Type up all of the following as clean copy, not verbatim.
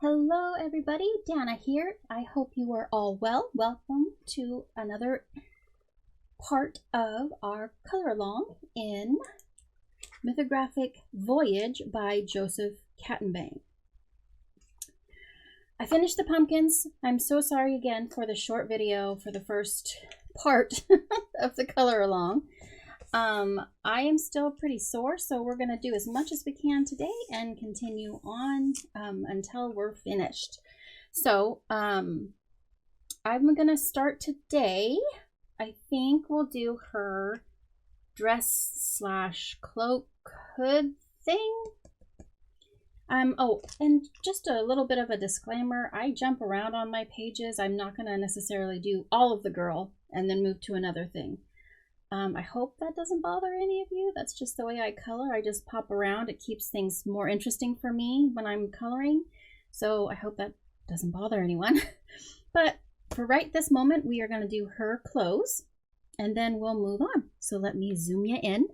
Hello everybody, Dana here. I hope you are all well. Welcome to another part of our color along in Mythographic Voyage by Joseph Kattenbang. I finished the pumpkins. I'm so sorry again for the short video for the first part of the color along. I am still pretty sore, so we're going to do as much as we can today and continue on until we're finished. So I'm going to start today. I think we'll do her dress / cloak hood thing. Oh, and just a little bit of a disclaimer. I jump around on my pages. I'm not going to necessarily do all of the girl and then move to another thing. I hope that doesn't bother any of you. That's just the way I color. I just pop around. It keeps things more interesting for me when I'm coloring. So I hope that doesn't bother anyone. But for right this moment, we are going to do her clothes and then we'll move on. So let me zoom you in.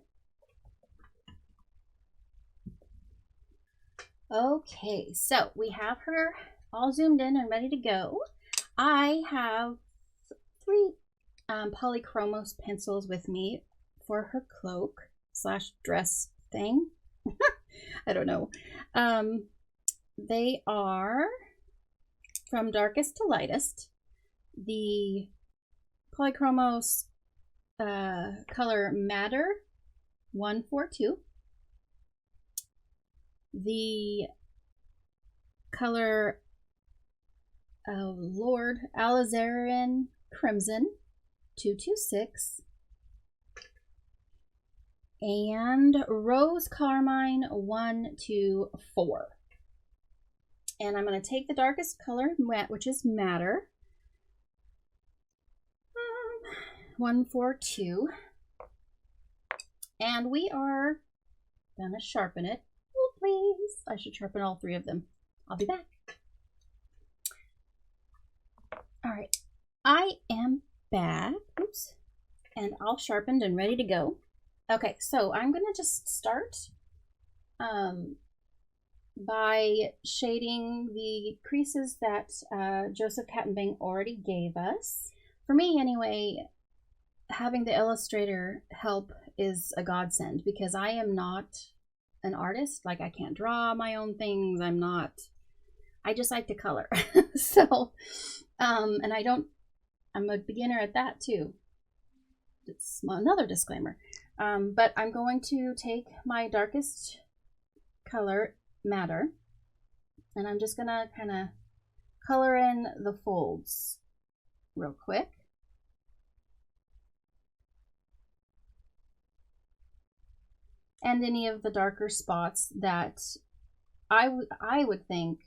Okay, so we have her all zoomed in and ready to go. I have 3 polychromos pencils with me for her cloak / dress thing. I don't know. They are from darkest to lightest. The polychromos color Matter 142. The color Lord Alizarin Crimson 226, and Rose Carmine 124. And I'm going to take the darkest color, which is Matter 142, and we are going to sharpen it. Oh, please. I should sharpen all 3 of them. I'll be back. All right. I am back. Oops. And all sharpened and ready to go. Okay, so I'm going to just start by shading the creases that Joseph Kattenbang already gave us. For me, anyway, having the illustrator help is a godsend because I am not an artist. Like, I can't draw my own things. I just like to color. So, and I'm a beginner at that too. It's another disclaimer. But I'm going to take my darkest color, Matter, and I'm just gonna kind of color in the folds real quick. And any of the darker spots that I would think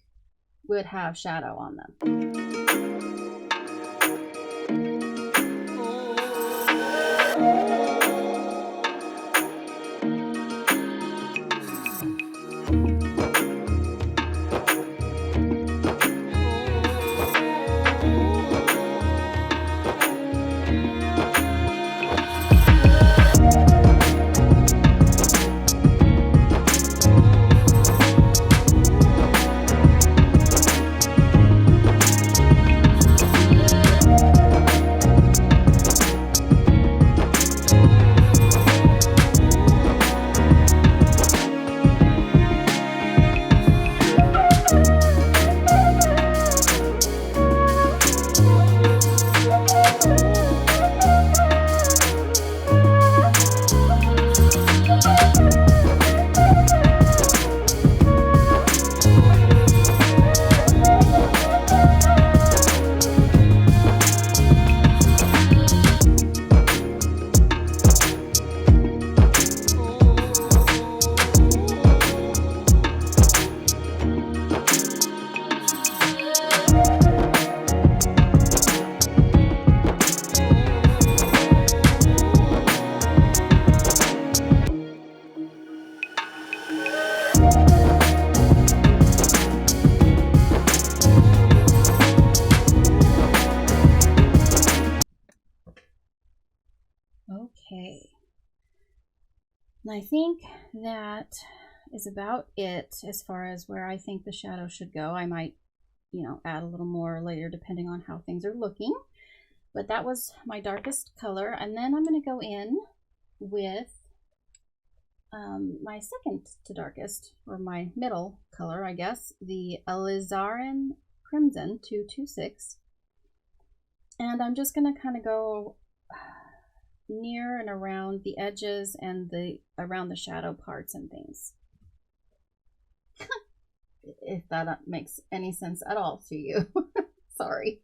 would have shadow on them. Okay. And I think that is about it as far as where I think the shadow should go. I might you know, add a little more later depending on how things are looking. But that was my darkest color. And then I'm going to go in with my second to darkest, or my middle color, I guess, the Alizarin Crimson 226. And I'm just going to kind of go near and around the edges and around the shadow parts and things. If that makes any sense at all to you. Sorry.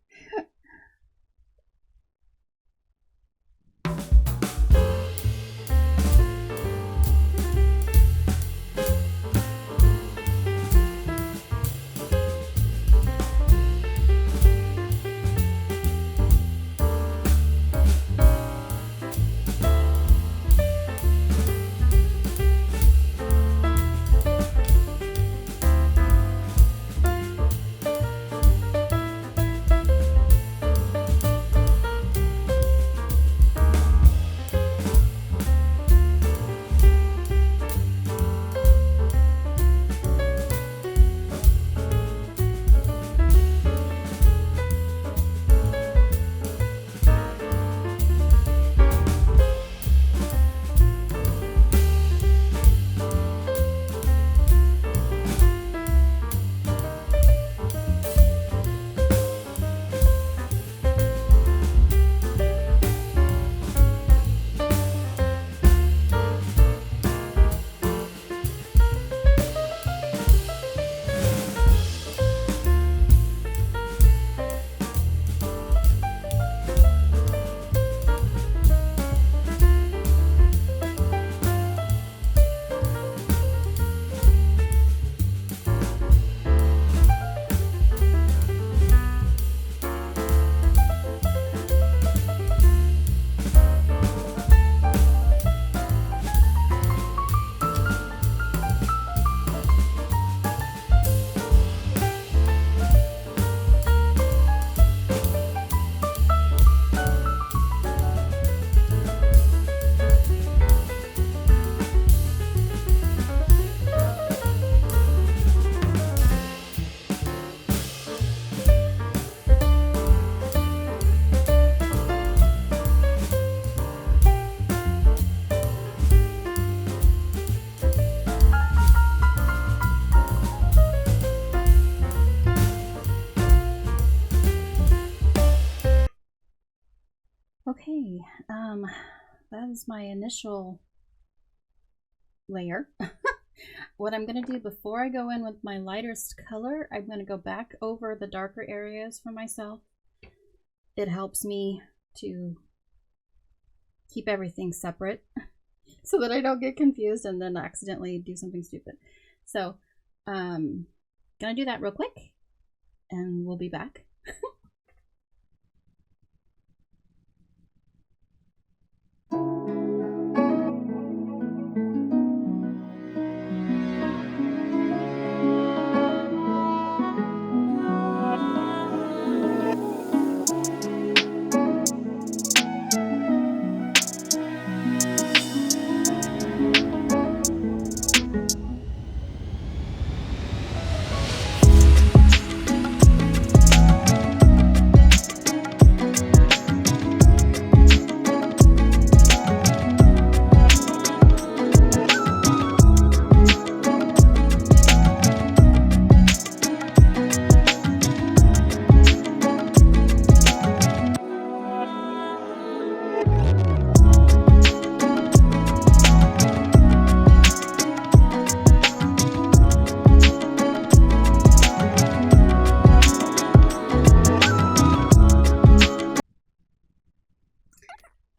Okay, that is my initial layer. What I'm going to do before I go in with my lightest color, I'm going to go back over the darker areas for myself. It helps me to keep everything separate so that I don't get confused and then accidentally do something stupid. So, gonna do that real quick and we'll be back.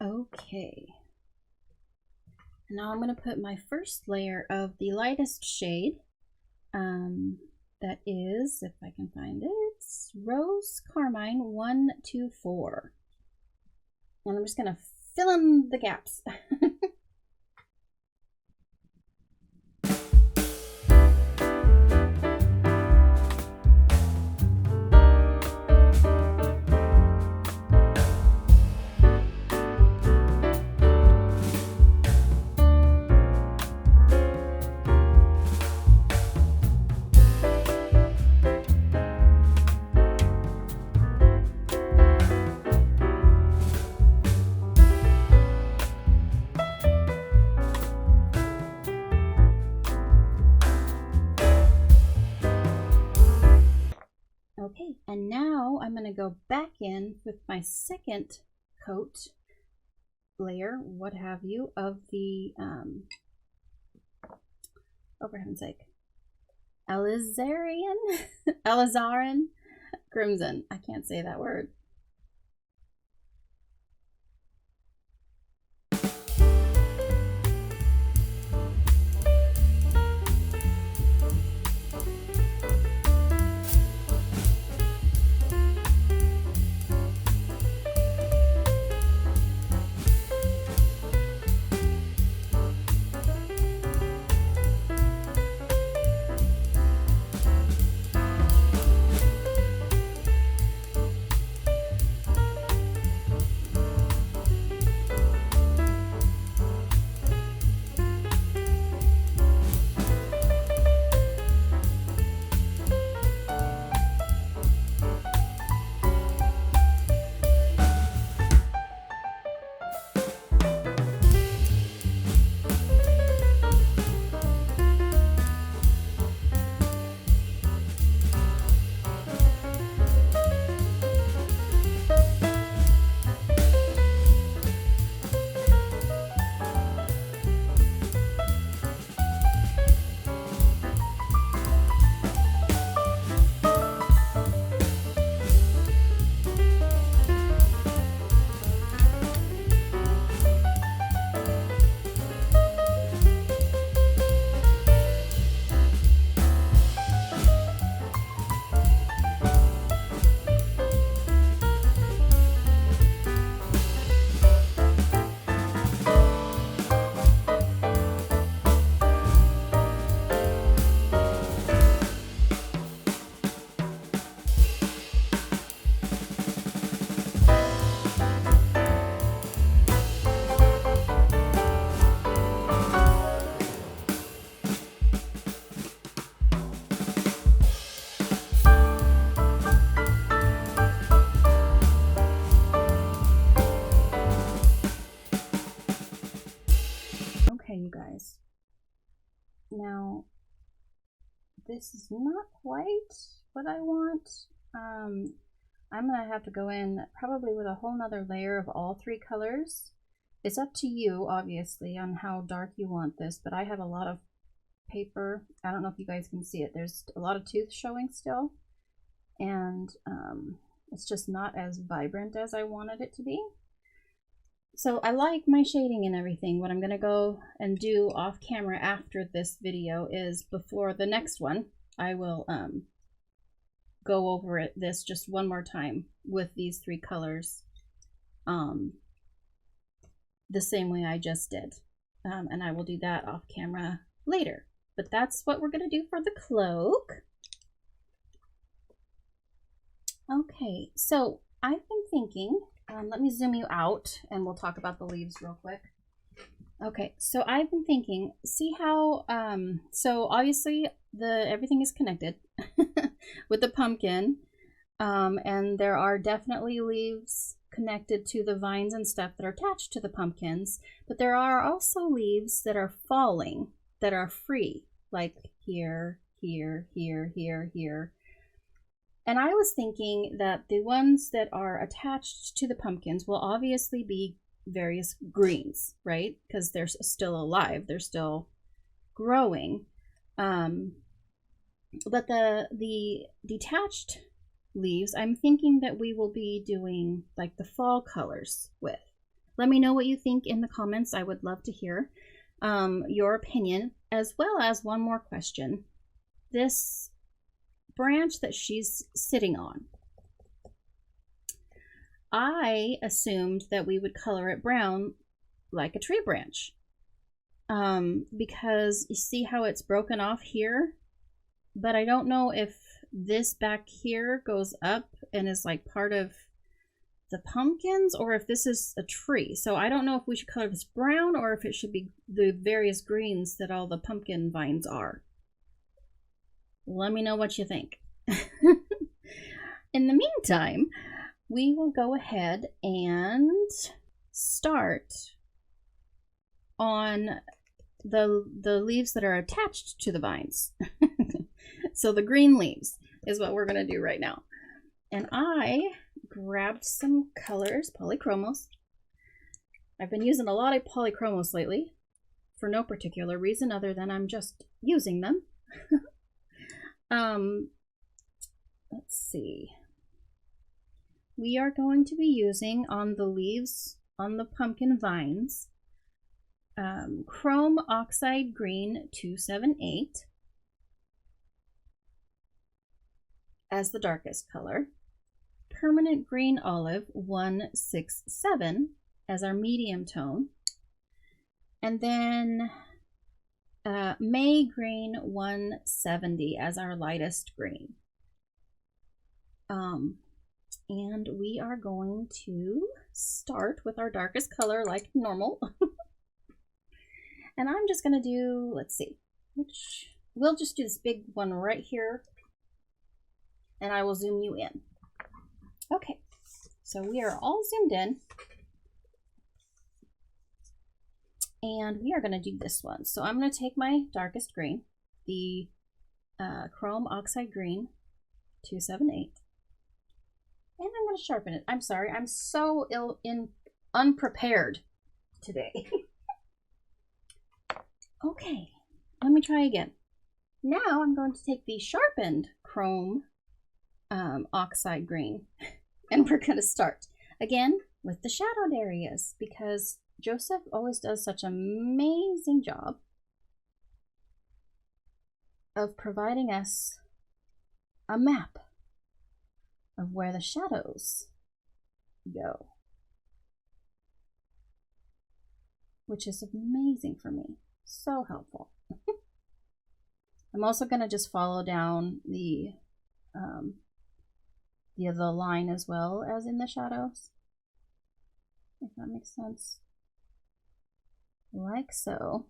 Okay, now I'm going to put my first layer of the lightest shade. That is, if I can find it, it's Rose Carmine 124. And I'm just going to fill in the gaps. Okay, and now I'm going to go back in with my second coat layer, what have you, of the, oh, for heaven's sake, alizarin crimson. I can't say that word. Okay, you guys. Now, this is not quite what I want. I'm gonna have to go in probably with a whole nother layer of all three colors. It's up to you, obviously, on how dark you want this, but I have a lot of paper. I don't know if you guys can see it. There's a lot of tooth showing still, and it's just not as vibrant as I wanted it to be. So I like my shading and everything. What I'm going to go and do off camera after this video is, before the next one, I will go over this just one more time with these three colors the same way I just did. And I will do that off camera later. But that's what we're going to do for the cloak. Okay, so I've been thinking, let me zoom you out and we'll talk about the leaves real quick. Okay, so I've been thinking, see how, so obviously everything is connected with the pumpkin, and there are definitely leaves connected to the vines and stuff that are attached to the pumpkins, but there are also leaves that are falling, that are free, like here, here, here, here, here. And I was thinking that the ones that are attached to the pumpkins will obviously be various greens, right? Because they're still alive, they're still growing. But the detached leaves, I'm thinking that we will be doing like the fall colors with. Let me know what you think in the comments. I would love to hear your opinion, as well as one more question. This branch that she's sitting on, I assumed that we would color it brown like a tree branch, because you see how it's broken off here, but I don't know if this back here goes up and is like part of the pumpkins, or if this is a tree. So I don't know if we should color this brown or if it should be the various greens that all the pumpkin vines are. Let me know what you think. In the meantime, we will go ahead and start on the leaves that are attached to the vines. So the green leaves is what we're going to do right now. And I grabbed some colors, polychromos. I've been using a lot of polychromos lately for no particular reason other than I'm just using them. Let's see. We are going to be using on the leaves on the pumpkin vines Chrome Oxide Green 278 as the darkest color, Permanent Green Olive 167 as our medium tone, and then May Green 170 as our lightest green. And we are going to start with our darkest color like normal. And I'm just going to do, let's see, we'll just do this big one right here. And I will zoom you in. Okay, so we are all zoomed in. And we are going to do this one. So I'm going to take my darkest green, the Chrome Oxide Green 278. And I'm going to sharpen it. I'm sorry, I'm so unprepared today. Okay, let me try again. Now I'm going to take the sharpened Chrome Oxide Green, and we're going to start again with the shadowed areas because Joseph always does such an amazing job of providing us a map of where the shadows go, which is amazing for me. So helpful. I'm also going to just follow down the line as well as in the shadows, if that makes sense. Like so.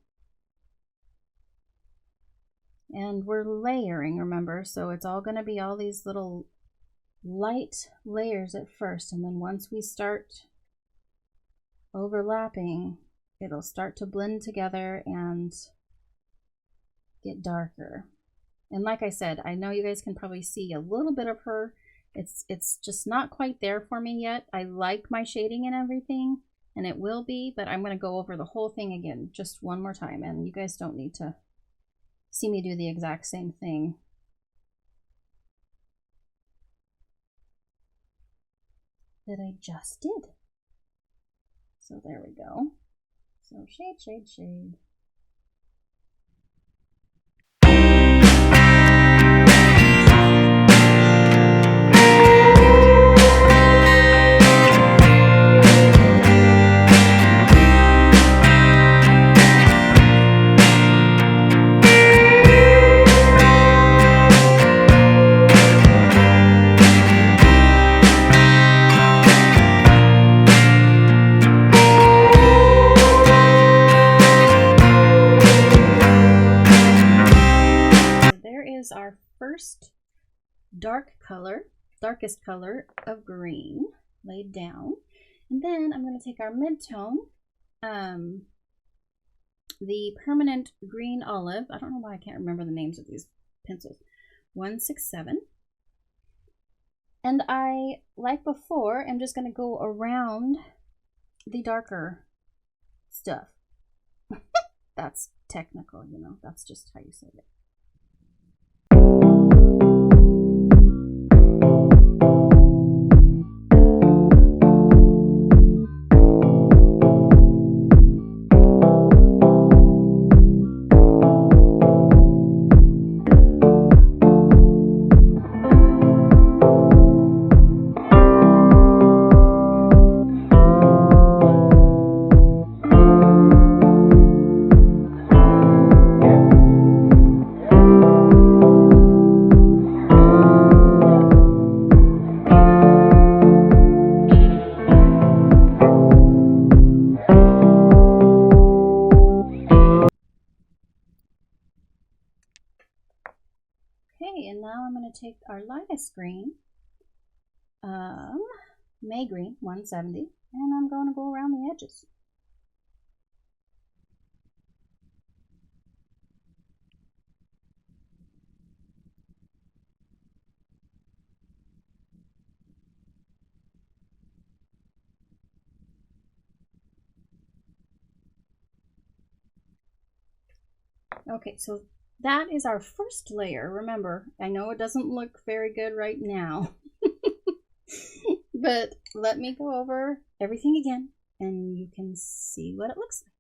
And we're layering, remember, so it's all going to be all these little light layers at first, and then once we start overlapping, it'll start to blend together and get darker. And like I said, I know you guys can probably see a little bit of her. It's just not quite there for me yet. I like my shading and everything, and it will be, but I'm going to go over the whole thing again just one more time, and you guys don't need to see me do the exact same thing. That I just did. So there we go. So shade, shade, shade. Our first darkest color of green laid down, and then I'm going to take our mid-tone, the Permanent Green Olive. I don't know why I can't remember the names of these pencils. 167, and I, like before, am just going to go around the darker stuff. That's technical, you know, that's just how you say it. Okay, and now I'm going to take our lightest green, May Green 170, and I'm going to go around the edges. Okay, so that is our first layer. Remember, I know it doesn't look very good right now, but let me go over everything again and you can see what it looks like.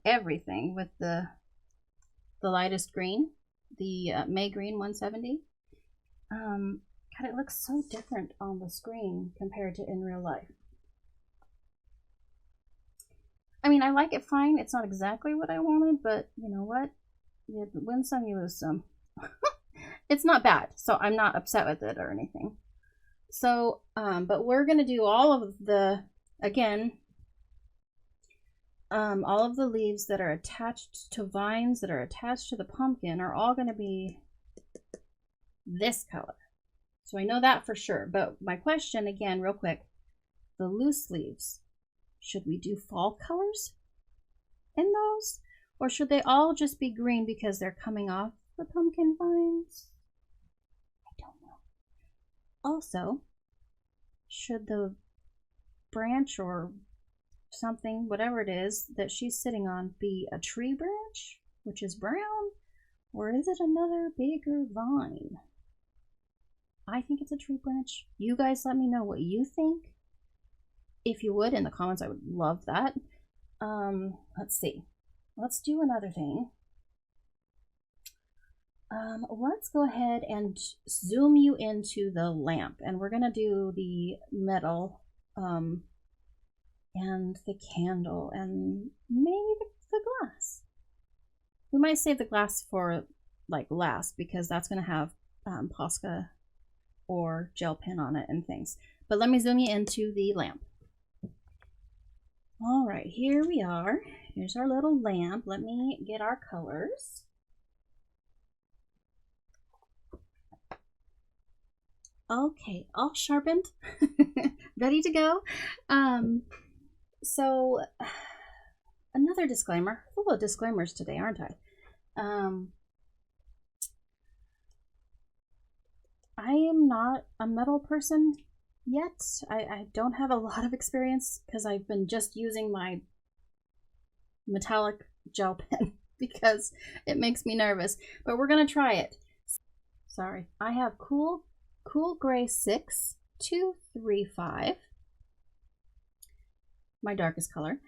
Everything with the lightest green, the May Green 170. God, it looks so different on the screen compared to in real life. I mean, I like it fine. It's not exactly what I wanted, but you know what? You win some, you lose some. It's not bad, so I'm not upset with it or anything. So, but we're gonna do all of the, again, all of the leaves that are attached to vines that are attached to the pumpkin are all going to be this color. So I know that for sure. But my question again, real quick, the loose leaves, should we do fall colors in those? Or should they all just be green because they're coming off the pumpkin vines? I don't know. Also, should the branch or something, whatever it is that she's sitting on, be a tree branch, which is brown, or is it another bigger vine? I think it's a tree branch. You guys let me know what you think. If you would, in the comments, I would love that. Let's see. Let's do another thing. Let's go ahead and zoom you into the lamp, and we're gonna do the metal, and the candle, and maybe the glass. We might save the glass for like last because that's going to have Posca or gel pen on it and things. But let me zoom you into the lamp. All right, here we are. Here's our little lamp. Let me get our colors. Okay, all sharpened, ready to go. So another disclaimer, full of disclaimers today, aren't I? I am not a metal person yet. I don't have a lot of experience because I've been just using my metallic gel pen because it makes me nervous, but we're gonna try it. Sorry, I have Cool Gray 6235. My darkest color,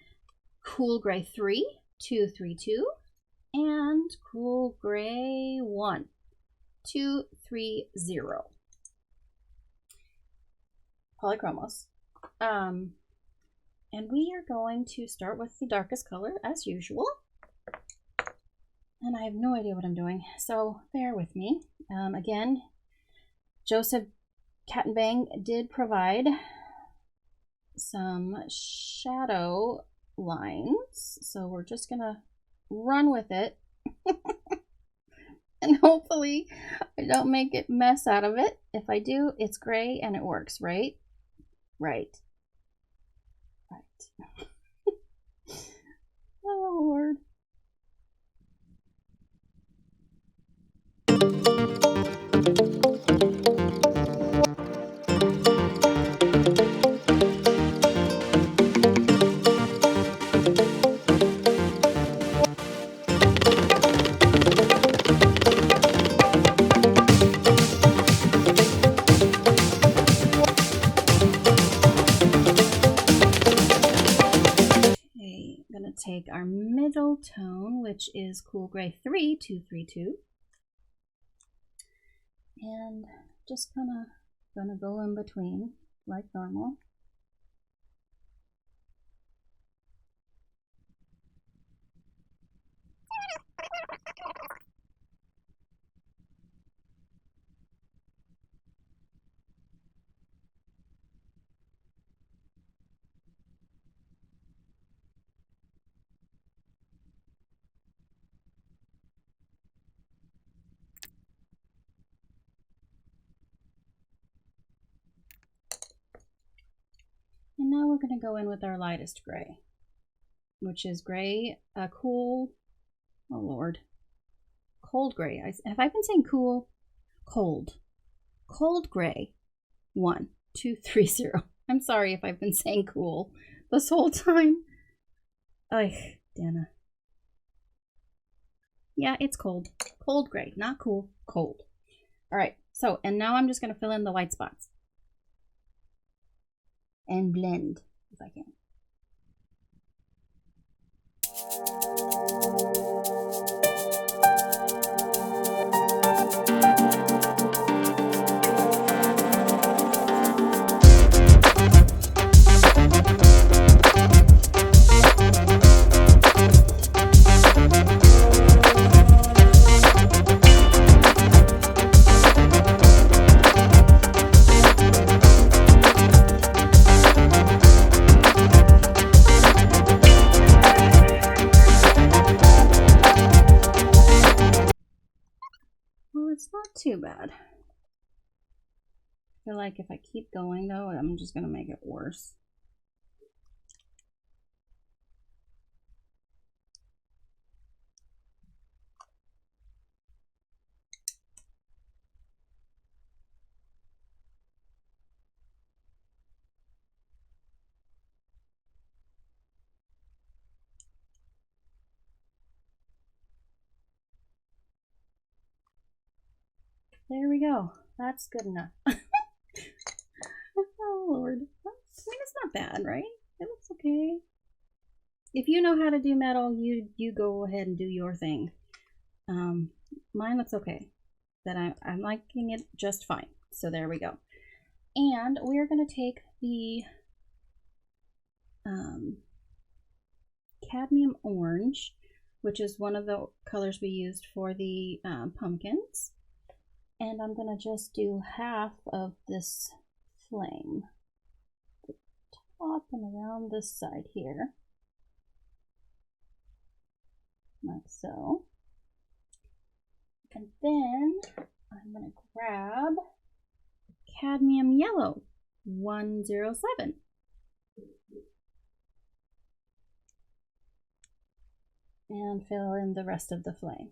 Cool Gray 3232, and Cool Gray 1230. Polychromos. And we are going to start with the darkest color as usual. And I have no idea what I'm doing, so bear with me. Again, Joseph Kattenbang did provide some shadow lines, so we're just gonna run with it and hopefully I don't make it mess out of it. If I do, it's gray and it works, right? Right. Oh Lord. take our middle tone, which is Cool Gray 3232, and just kind of gonna go in between like normal. And now we're going to go in with our lightest gray, which is gray, cool, oh Lord, cold gray. Have I been saying cool? Cold. Cold gray 1230. I'm sorry if I've been saying cool this whole time. Ugh, Dana. Yeah, it's cold. Cold gray, not cool, cold. All right, so, and now I'm just going to fill in the white spots and blend if I can. It's not too bad. I feel like if I keep going though, I'm just gonna make it worse. There we go. That's good enough. Oh Lord. I mean, it's not bad, right? It looks okay. If you know how to do metal, you go ahead and do your thing. Mine looks okay. That I'm liking it just fine. So there we go. And we're gonna take the cadmium orange, which is one of the colors we used for the pumpkins. And I'm gonna just do half of this flame, the top and around this side here, like so. And then I'm gonna grab cadmium yellow 107. And fill in the rest of the flame.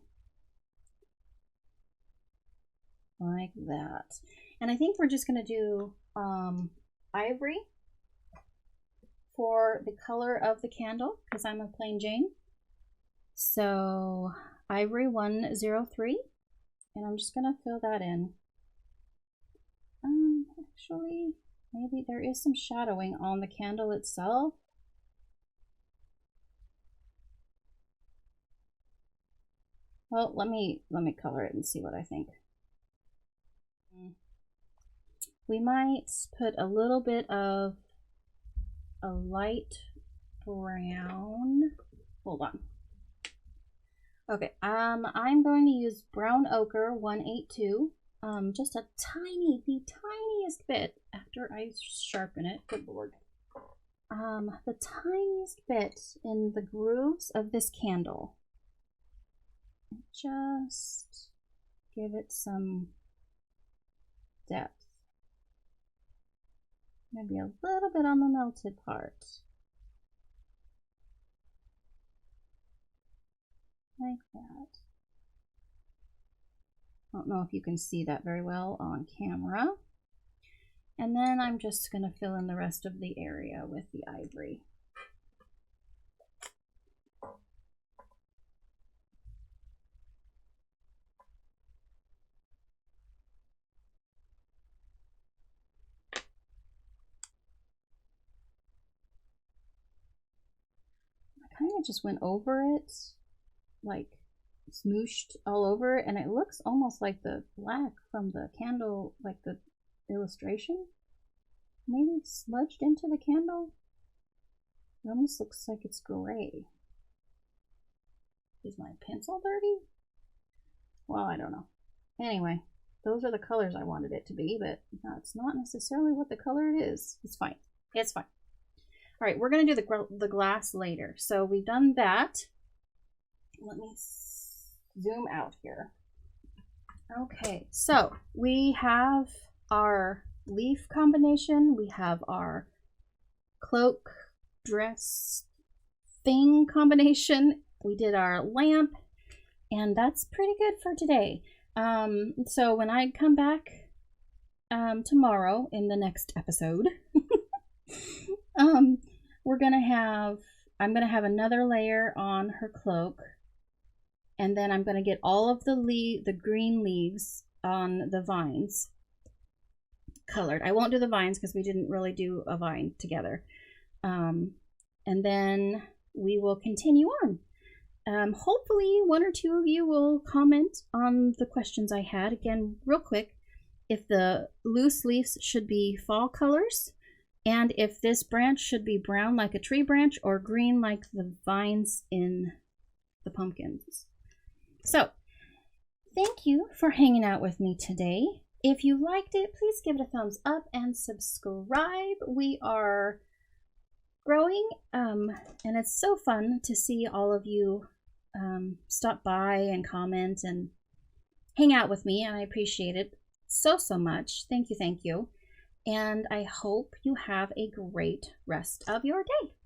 Like that. And I think we're just going to do ivory for the color of the candle because I'm a plain Jane. So ivory 103, and I'm just going to fill that in. Actually, maybe there is some shadowing on the candle itself. Well, let me color it and see what I think. We might put a little bit of a light brown. Hold on. Okay, I'm going to use brown ochre 182. Just the tiniest bit after I sharpen it. Good Lord. The tiniest bit in the grooves of this candle. Just give it some depth. Maybe a little bit on the melted part. Like that. I don't know if you can see that very well on camera. And then I'm just going to fill in the rest of the area with the ivory. I kind it just went over it, like smooshed all over it, and it looks almost like the black from the candle, like the illustration. Maybe smudged into the candle. It almost looks like it's gray. Is my pencil dirty? Well, I don't know. Anyway, those are the colors I wanted it to be, but that's not necessarily what the color it is. It's fine. It's fine. All right, we're going to do the glass later. So we've done that. Let me zoom out here. Okay, so we have our leaf combination. We have our cloak dress thing combination. We did our lamp, and that's pretty good for today. So when I come back tomorrow in the next episode, I'm gonna have another layer on her cloak, and then I'm gonna get all of the green leaves on the vines colored. I won't do the vines because we didn't really do a vine together. And then we will continue on. Hopefully one or two of you will comment on the questions I had. Again, real quick, if the loose leaves should be fall colors, and if this branch should be brown like a tree branch or green like the vines in the pumpkins. So, thank you for hanging out with me today. If you liked it, please give it a thumbs up and subscribe. We are growing, and it's so fun to see all of you stop by and comment and hang out with me, and I appreciate it so much. Thank you, and I hope you have a great rest of your day.